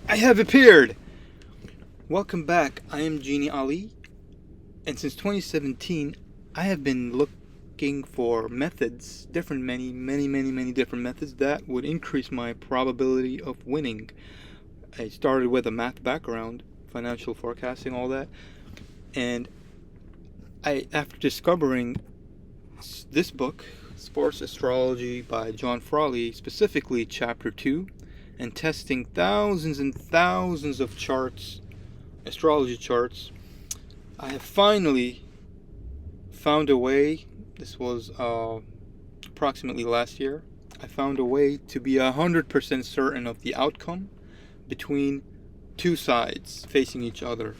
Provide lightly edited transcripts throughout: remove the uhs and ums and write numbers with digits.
I have appeared! Welcome back. I am Genie Ali, and since 2017, I have been looking for methods, many different methods that would increase my probability of winning. I started with a math background, financial forecasting, all that, and after discovering this book, Sports Astrology by John Frawley, specifically Chapter 2, and testing thousands and thousands of charts, astrology charts, I have finally found a way. This was approximately last year. I found a way to be 100% certain of the outcome between two sides facing each other.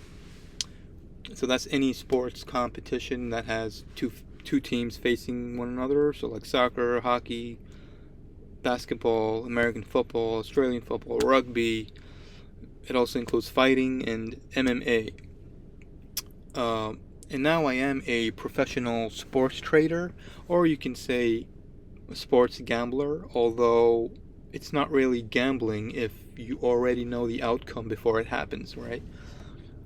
So that's any sports competition that has two teams facing one another. So like soccer, hockey, basketball, American football, Australian football, rugby. It also includes fighting and MMA. And now I am a professional sports trader, or you can say a sports gambler, although it's not really gambling if you already know the outcome before it happens, right?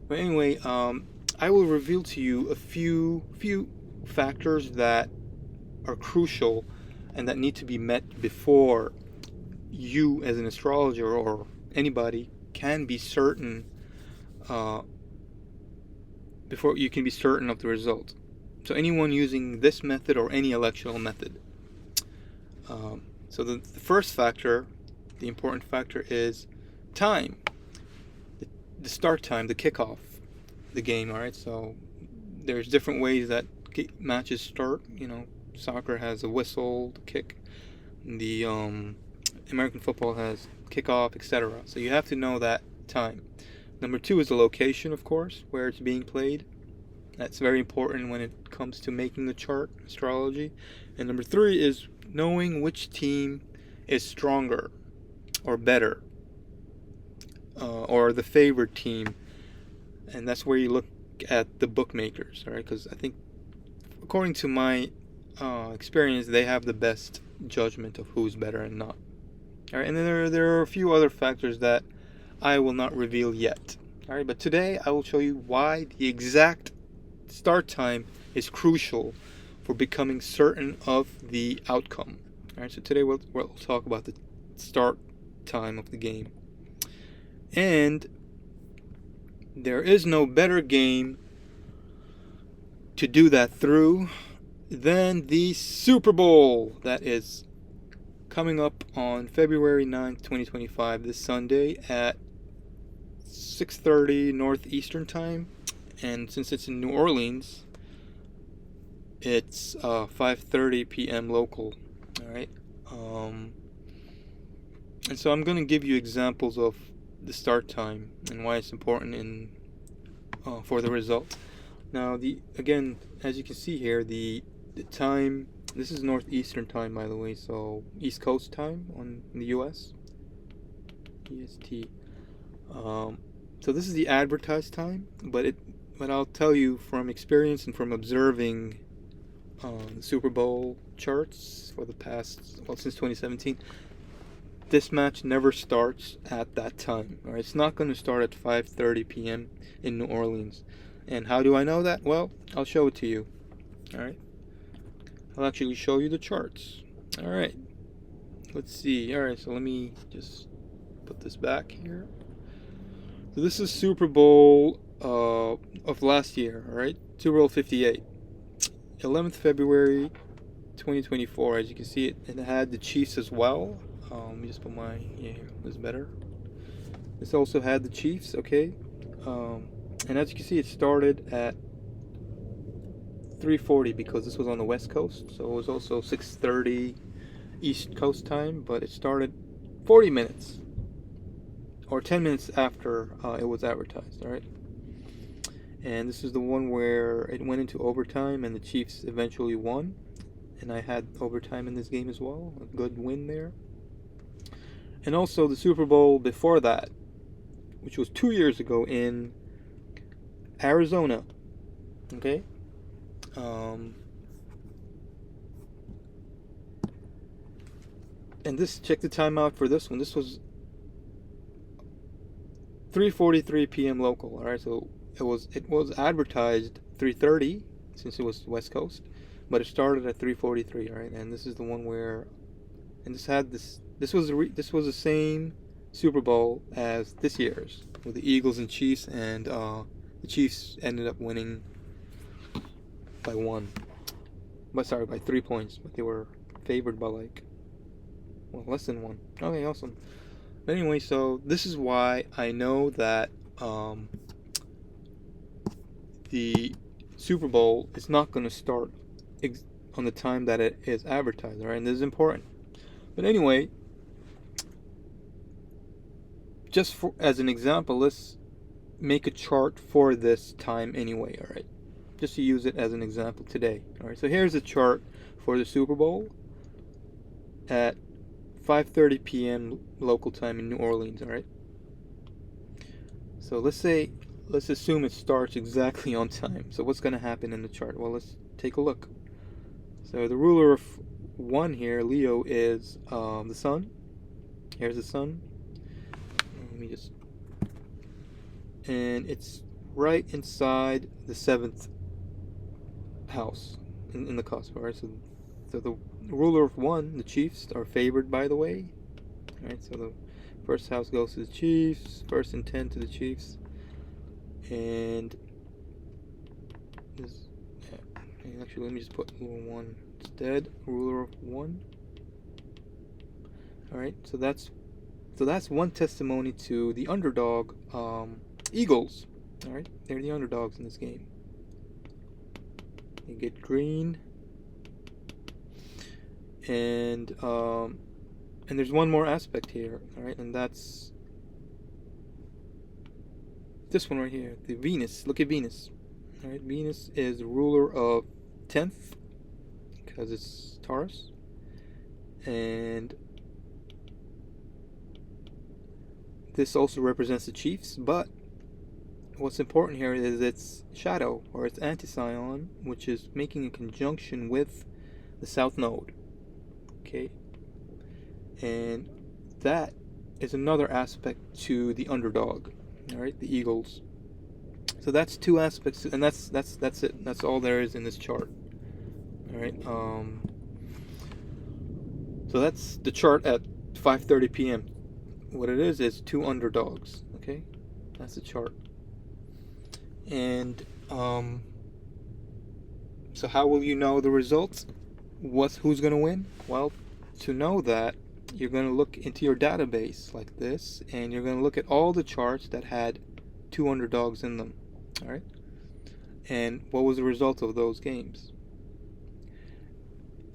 But anyway, I will reveal to you a few factors that are crucial and that need to be met before you, as an astrologer or anybody, can be certain uh, before you can be certain of the result. So anyone using this method or any electional method. So the first factor, the important factor, is time. The start time, the kickoff, the game. All right. So there's different ways that matches start. Soccer has a whistle, the kick. The American football has kickoff, etc. So you have to know that time. Number two is the location, of course, where it's being played. That's very important when it comes to making the chart, astrology. And number three is knowing which team is stronger or better, or the favored team. And that's where you look at the bookmakers, all right? Because I think, according to my experience, they have the best judgment of who's better and not. All right, and then there are a few other factors that I will not reveal yet. All right, but today I will show you why the exact start time is crucial for becoming certain of the outcome. All right, so today we'll talk about the start time of the game. And there is no better game to do that through than the Super Bowl that is coming up on February 9th, 2025, this Sunday at 6:30 Northeastern time. And since it's in New Orleans, it's 5:30 p.m. local. All right. And so I'm going to give you examples of the start time and why it's important for the result. Now, again, as you can see here, the time. This is Northeastern time, by the way, so East Coast time in the U.S. EST. So this is the advertised time, but I'll tell you from experience and from observing the Super Bowl charts for the past, well, since 2017, this match never starts at that time. All right, it's not going to start at 5:30 p.m. in New Orleans. And how do I know that? Well, I'll show it to you. All right. I'll actually show you the charts. All right. Let's see. All right, so let me just put this back here. So this is Super Bowl of last year, all right? Super Bowl 58. 11th February 2024. As you can see, it had the Chiefs as well. Let me just put here. This is better. This also had the Chiefs, okay? And as you can see, it started at 3:40 because this was on the West Coast. So it was also 6:30 East Coast time, but it started 40 minutes or 10 minutes after it was advertised, all right? And this is the one where it went into overtime and the Chiefs eventually won. And I had overtime in this game as well. A good win there. And also the Super Bowl before that, which was 2 years ago in Arizona. Okay? And check the timeout for this one. This was 3:43 p.m. local. All right, so it was advertised 3:30 since it was West Coast, but it started at 3:43. All right, and this is the one where, and this was the same Super Bowl as this year's with the Eagles and Chiefs, and the Chiefs ended up winning by by 3 points, but they were favored by less than one. Okay, awesome. But anyway, so this is why I know that the Super Bowl is not going to start on the time that it is advertised, right? And this is important. But anyway, just as an example, let's make a chart for this time anyway, all right? Just to use it as an example today. All right, so here's a chart for the Super Bowl at 5:30 p.m. local time in New Orleans, all right? So let's assume it starts exactly on time. So what's going to happen in the chart? Well, let's take a look. So the ruler of 1 here, Leo, is the sun. Here's the sun. And it's right inside the 7th house in the cusp, all right? So the ruler of 1, the Chiefs, are favored, by the way. All right, so the first house goes to the Chiefs, 1st and 10 to the Chiefs. And actually, let me just put ruler 1 instead. Ruler of 1. All right, so that's one testimony to the underdog Eagles. All right, they're the underdogs in this game. You get green, and there's one more aspect here. All right, and that's this one right here, the Venus. Look at Venus. All right, Venus is the ruler of 10th because it's Taurus, and this also represents the Chiefs. But what's important here is its shadow, or its anti-scion, which is making a conjunction with the South Node. Okay, and that is another aspect to the underdog. All right, the Eagles. So that's 2 aspects, and that's it. That's all there is in this chart. All right. So that's the chart at 5:30 p.m. What it is 2 underdogs. Okay, that's the chart. And so how will you know the results? Who's going to win? Well, to know that, you're going to look into your database like this, and you're going to look at all the charts that had 2 underdogs in them. All right, and what was the result of those games?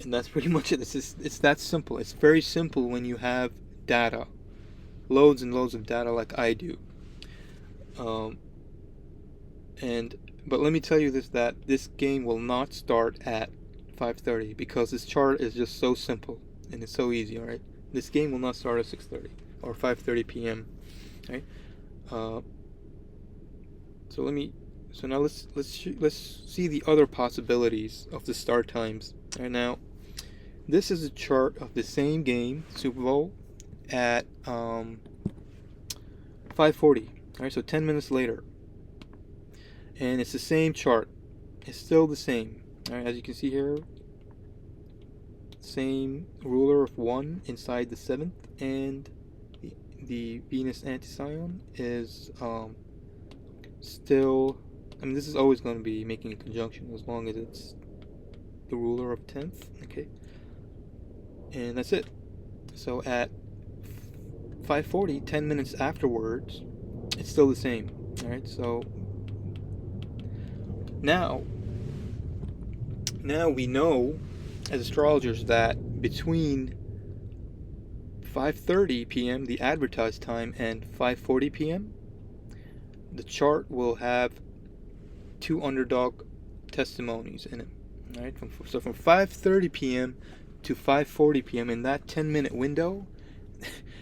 And that's pretty much it. It's that simple. It's very simple when you have data, loads and loads of data like I do. But let me tell you that this game will not start at 5:30 because this chart is just so simple and it's so easy. All right, this game will not start at 6:30 or 5:30 p.m. Right. So now let's see the other possibilities of the start times. Right now, this is a chart of the same game, Super Bowl, at 5:40. All right, so 10 minutes later, and it's the same chart. It's still the same. All right, as you can see here, same ruler of 1 inside the 7th, and the Venus anti-scion is still. I mean, this is always going to be making a conjunction as long as it's the ruler of 10th. Okay, and that's it. So at 5:40, 10 minutes afterwards, it's still the same. All right, so now we know as astrologers that between 5:30 p.m., the advertised time, and 5:40 p.m., the chart will have 2 underdog testimonies in it. All right, so from 5:30 p.m. to 5:40 p.m., in that 10-minute window,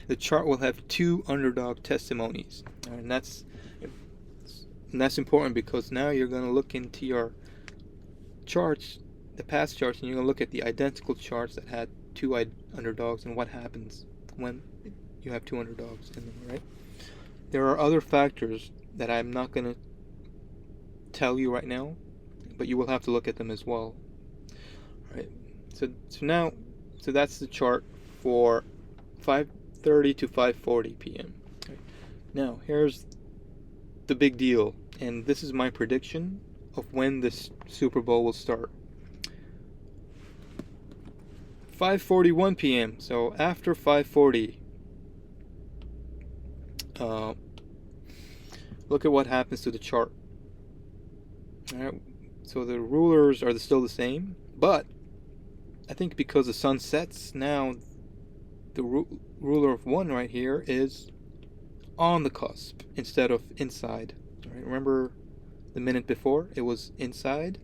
the chart will have 2 underdog testimonies. All right, and that's important because now you're going to look into your charts, the past charts, and you're going to look at the identical charts that had 2 underdogs and what happens when you have 2 underdogs in them, right? There are other factors that I'm not going to tell you right now, but you will have to look at them as well. All right. So that's the chart for 5:30 to 5:40 p.m. Right. Now, here's the big deal, and this is my prediction of when this Super Bowl will start. 5:41 p.m. So after 5:40, look at what happens to the chart. All right. So the rulers are still the same, but I think because the sun sets now, the ruler of 1 right here is on the cusp instead of inside. All right. Remember the minute before it was inside?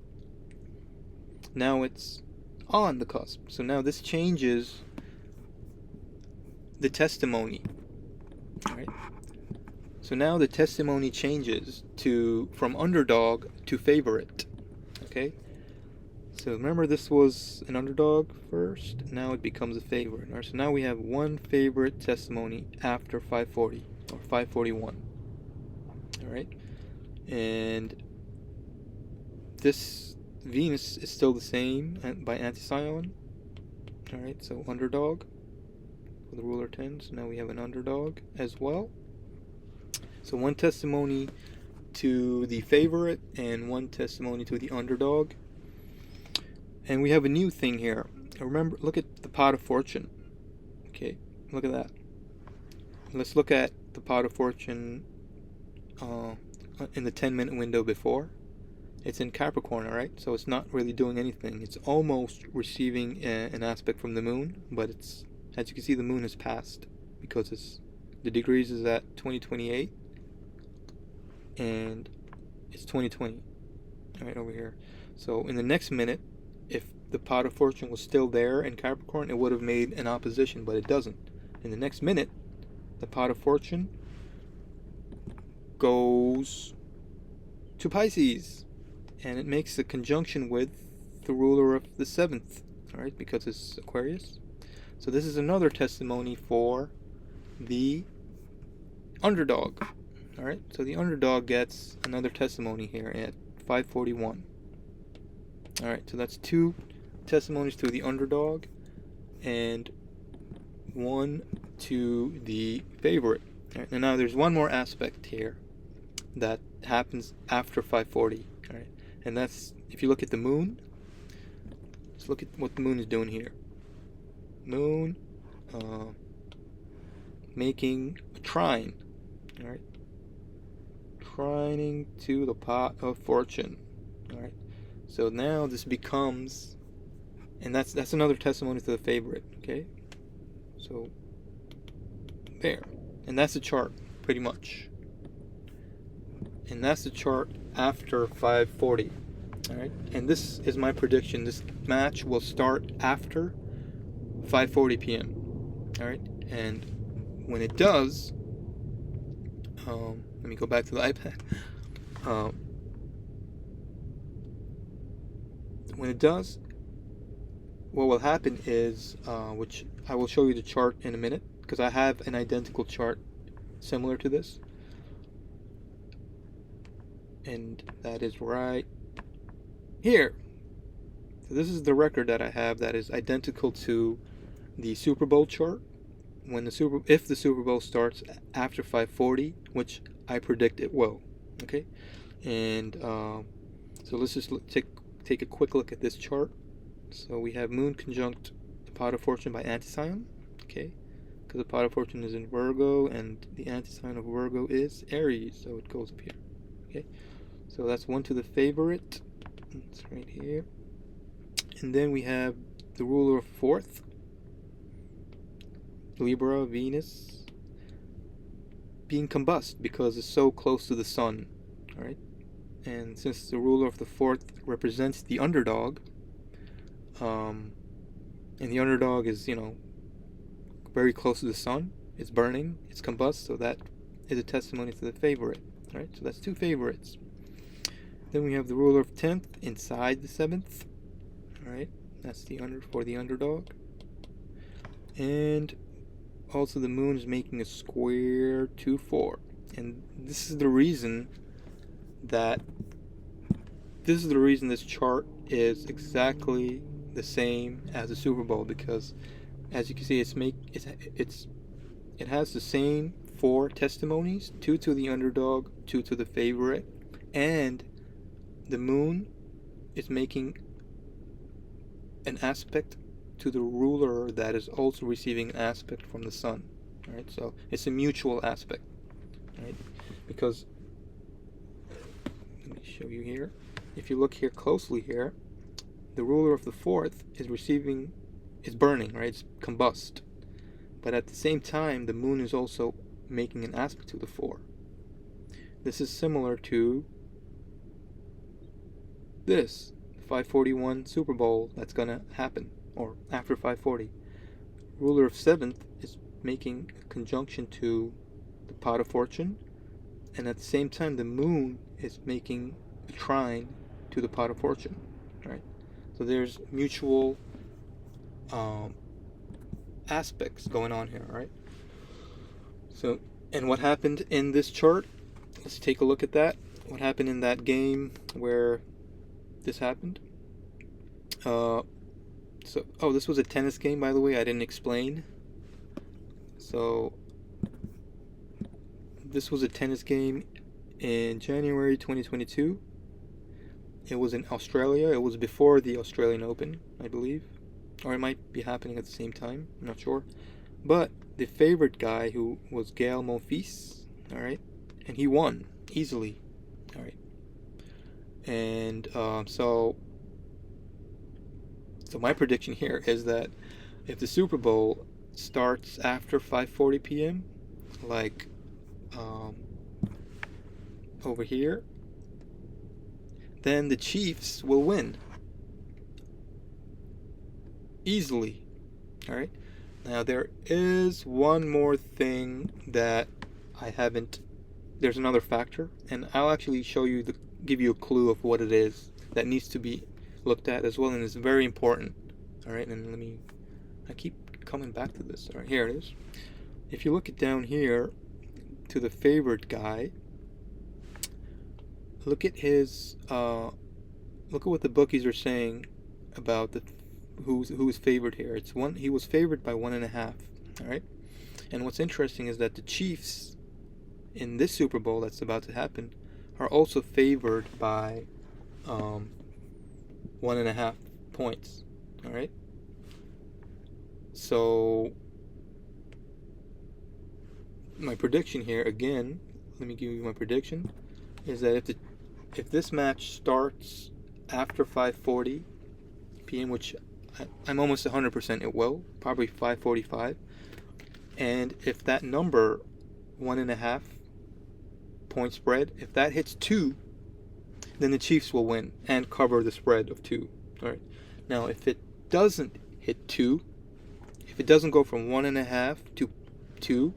Now it's on the cusp. So now this changes the testimony. All right. So now the testimony changes from underdog to favorite. Okay. So remember, this was an underdog first. Now it becomes a favorite. All right. So now we have one favorite testimony after 5:40 or 5:41. All right. And this Venus is still the same by Anticyon. All right. So underdog for the ruler 10. So now we have an underdog as well. So one testimony to the favorite and one testimony to the underdog. And we have a new thing here. Remember, look at the pot of fortune. Okay, look at that. Let's look at the pot of fortune in the 10-minute window before. It's in Capricorn, all right? So it's not really doing anything. It's almost receiving an aspect from the moon, but it's, as you can see, the moon has passed because the degrees is at 2028 and it's 2020, all right, over here. So in the next minute, if the pot of fortune was still there in Capricorn, it would have made an opposition, but it doesn't. In the next minute, the pot of fortune goes to Pisces, and it makes a conjunction with the ruler of the 7th, all right, because it's Aquarius. So this is another testimony for the underdog, all right. So the underdog gets another testimony here at 5:41. All right, so that's 2 testimonies to the underdog and 1 to the favorite. All right, and now there's one more aspect here that happens after 5:40. All right, and that's, if you look at the moon, let's look at what the moon is doing here. Moon making a trine. All right, trining to the pot of fortune. All right. So now this becomes, and that's another testimony to the favorite, okay? So there, and that's the chart pretty much, and that's the chart after 5:40. All right, and this is my prediction. This match will start after 5:40 p.m. All right, and when it does, let me go back to the iPad. When it does, what will happen is, which I will show you the chart in a minute, because I have an identical chart similar to this, and that is right here. So this is the record that I have that is identical to the Super Bowl chart. If the Super Bowl starts after 5:40, which I predict it will, okay, and so let's just take a quick look at this chart. So we have Moon conjunct the pot of fortune by Anticyon, okay, because the pot of fortune is in Virgo and the antisign of Virgo is Aries, so it goes up here, okay. So that's 1 to the favorite. It's right here, and then we have the ruler of 4th, Libra, Venus, being combust because it's so close to the sun, all right. And since the ruler of the 4th represents the underdog, and the underdog is, very close to the sun, it's burning, it's combust, so that is a testimony to the favorite. All right, so that's 2 favorites. Then we have the ruler of 10th inside the 7th. All right, that's for the underdog. And also the moon is making a square to 4. And this is the reason this chart is exactly the same as the Super Bowl, because as you can see, it has the same 4 testimonies: 2 to the underdog, 2 to the favorite, and the moon is making an aspect to the ruler that is also receiving an aspect from the sun. Right? So it's a mutual aspect. Right? Because let me show you here. If you look here closely here, the ruler of the 4th is burning, right? It's combust. But at the same time, the moon is also making an aspect to the 4. This is similar to this 541 Super Bowl that's gonna happen, or after 540. Ruler of 7th is making a conjunction to the pot of fortune, and at the same time the moon is making a trine to the pot of fortune, right? So there's mutual aspects going on here, right? So, and what happened in this chart? Let's take a look at that. What happened in that game where this happened? This was a tennis game, by the way. I didn't explain. So, this was a tennis game in January 2022. It was in Australia. It was before the Australian Open, I believe. Or it might be happening at the same time. I'm not sure. But the favorite guy, who was Gael Monfils, all right, and he won easily, all right. And so my prediction here is that if the Super Bowl starts after 5:40 p.m., like over here, then the Chiefs will win easily. All right. Now there is one more thing that I haven't. There's another factor, and I'll actually give you a clue of what it is that needs to be looked at as well, and it's very important. All right, and I keep coming back to this. All right, here it is. If you look it down here to the favorite guy, look at his. Look at what the bookies are saying about who's favored here. He was favored by 1.5. All right, and what's interesting is that the Chiefs in this Super Bowl that's about to happen are also favored by 1.5 points. All right. So my prediction here, again, let me give you my prediction, is that if this match starts after 5:40 p.m., which I'm almost 100% it will, probably 5:45, and if that number 1.5 point spread, if that hits 2, then the Chiefs will win and cover the spread of 2. All right. Now, if it doesn't hit 2, if it doesn't go from 1.5 to 2,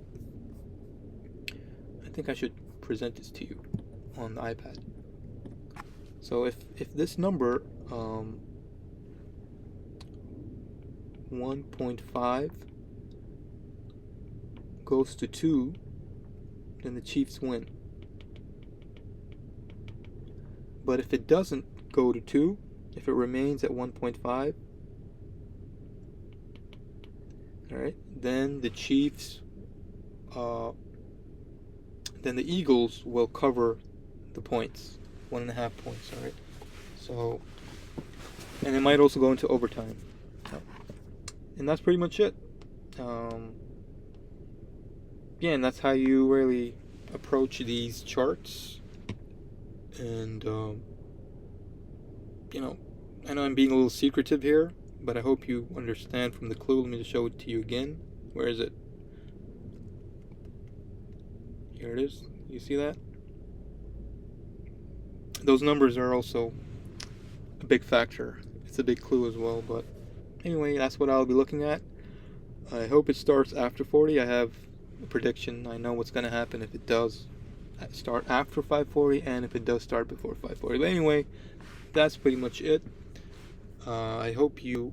I think I should present this to you on the iPad. So if this number 1.5 goes to 2, then the Chiefs win. But if it doesn't go to 2, if it remains at 1.5, all right, then the Chiefs, then the Eagles will cover the points, 1.5 points, all right. So, and it might also go into overtime. And that's pretty much it. Yeah, and that's how you really approach these charts. And I know I'm being a little secretive here, but I hope you understand from the clue. Let me just show it to you again. Where is it? Here it is. You see that? Those numbers are also a big factor. It's a big clue as well, but anyway, that's what I'll be looking at. I hope it starts after 40. I have a prediction. I know what's going to happen if it does start after 5:40 and if it does start before 5:40. But anyway, that's pretty much it. I hope you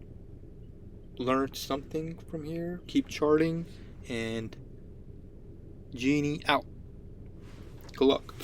learned something from here. Keep charting, and Genie out. take a look.